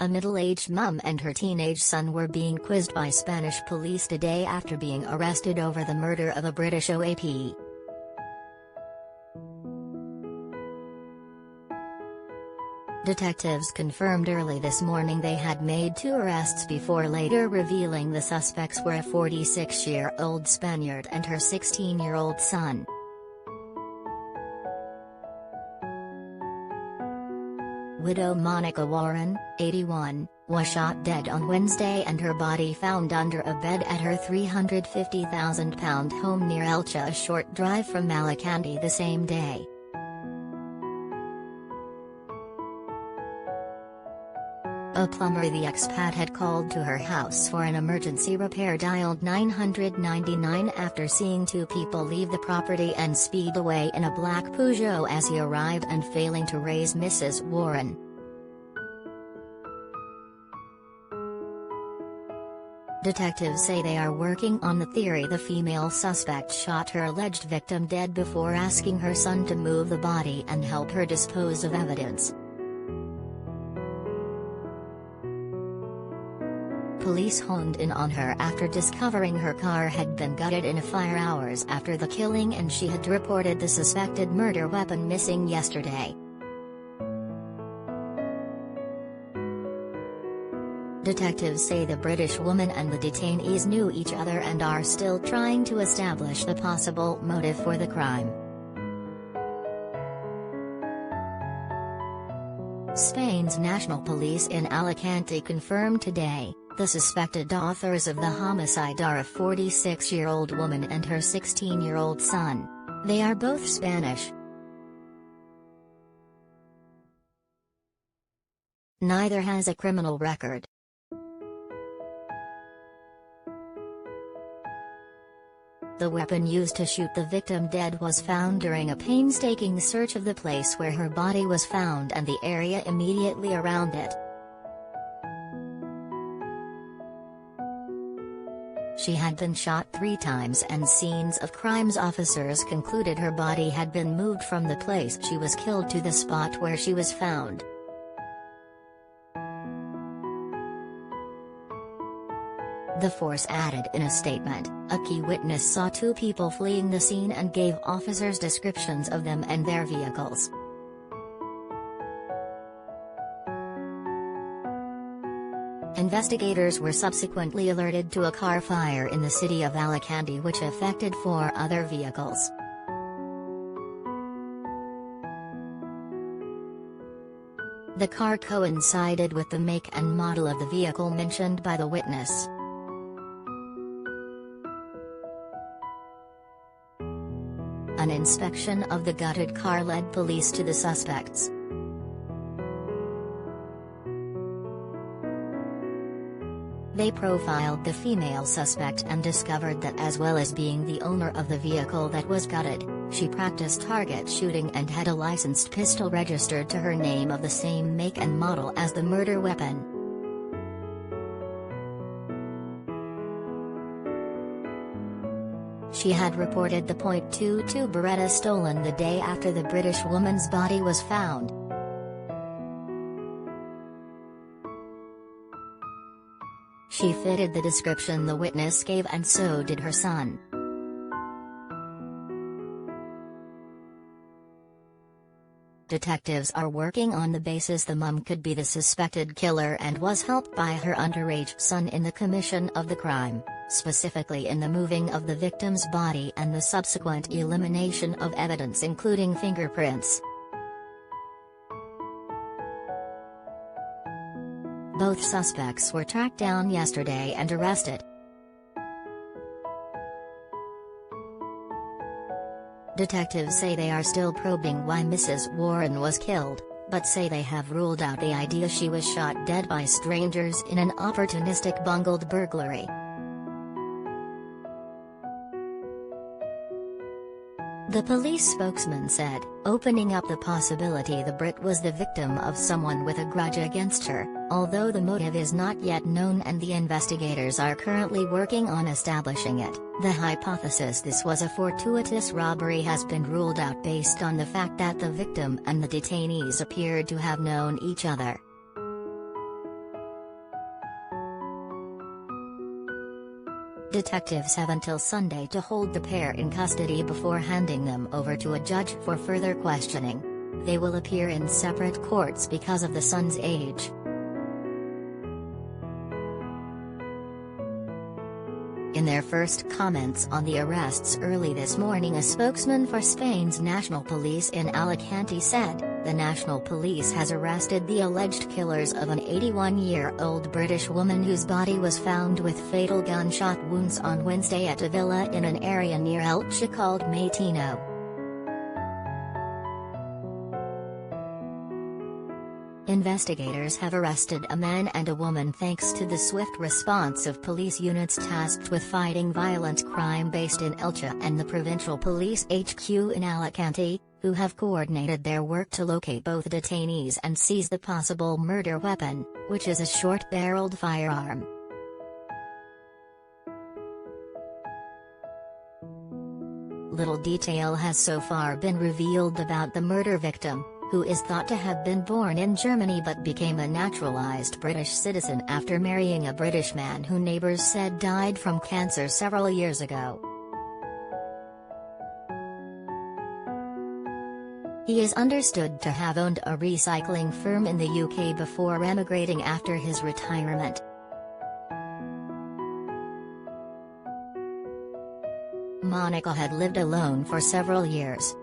A middle-aged mum and her teenage son were being quizzed by Spanish police today after being arrested over the murder of a British OAP. Detectives confirmed early this morning they had made 2 arrests before later revealing the suspects were a 46-year-old Spaniard and her 16-year-old son. Widow Monica Warren, 81, was shot dead on Wednesday and her body found under a bed at her £350,000 home near Elche, a short drive from Alicante, the same day. A plumber the expat had called to her house for an emergency repair dialed 999 after seeing 2 people leave the property and speed away in a black Peugeot as he arrived and failing to raise Mrs. Warren. Detectives say they are working on the theory the female suspect shot her alleged victim dead before asking her son to move the body and help her dispose of evidence. Police honed in on her after discovering her car had been gutted in a fire hours after the killing, and she had reported the suspected murder weapon missing yesterday. Detectives say the British woman and the detainees knew each other and are still trying to establish the possible motive for the crime. Spain's national police in Alicante confirmed today the suspected authors of the homicide are a 46-year-old woman and her 16-year-old son. They are both Spanish. Neither has a criminal record. The weapon used to shoot the victim dead was found during a painstaking search of the place where her body was found and the area immediately around it. She had been shot 3 times and scenes of crimes officers concluded her body had been moved from the place she was killed to the spot where she was found. The force added in a statement, a key witness saw 2 people fleeing the scene and gave officers descriptions of them and their vehicles. Investigators were subsequently alerted to a car fire in the city of Alicante which affected 4 other vehicles. The car coincided with the make and model of the vehicle mentioned by the witness. An inspection of the gutted car led police to the suspects. They profiled the female suspect and discovered that as well as being the owner of the vehicle that was gutted, she practiced target shooting and had a licensed pistol registered to her name of the same make and model as the murder weapon. She had reported the .22 Beretta stolen the day after the British woman's body was found. She fitted the description the witness gave and so did her son. Detectives are working on the basis the mum could be the suspected killer and was helped by her underage son in the commission of the crime, specifically in the moving of the victim's body and the subsequent elimination of evidence including fingerprints. Both suspects were tracked down yesterday and arrested. Detectives say they are still probing why Mrs. Warren was killed, but say they have ruled out the idea she was shot dead by strangers in an opportunistic bungled burglary. The police spokesman said, opening up the possibility the Brit was the victim of someone with a grudge against her, although the motive is not yet known and the investigators are currently working on establishing it. The hypothesis this was a fortuitous robbery has been ruled out based on the fact that the victim and the detainees appeared to have known each other. Detectives have until Sunday to hold the pair in custody before handing them over to a judge for further questioning. They will appear in separate courts because of the son's age. In their first comments on the arrests early this morning, a spokesman for Spain's National Police in Alicante said, "The National Police has arrested the alleged killers of an 81-year-old British woman whose body was found with fatal gunshot wounds on Wednesday at a villa in an area near Elche called Matino." Investigators have arrested a man and a woman thanks to the swift response of police units tasked with fighting violent crime based in Elche and the provincial police HQ in Alicante, who have coordinated their work to locate both detainees and seize the possible murder weapon, which is a short-barreled firearm. Little detail has so far been revealed about the murder victim, who is thought to have been born in Germany but became a naturalized British citizen after marrying a British man who neighbors said died from cancer several years ago. He is understood to have owned a recycling firm in the UK before emigrating after his retirement. Monica had lived alone for several years,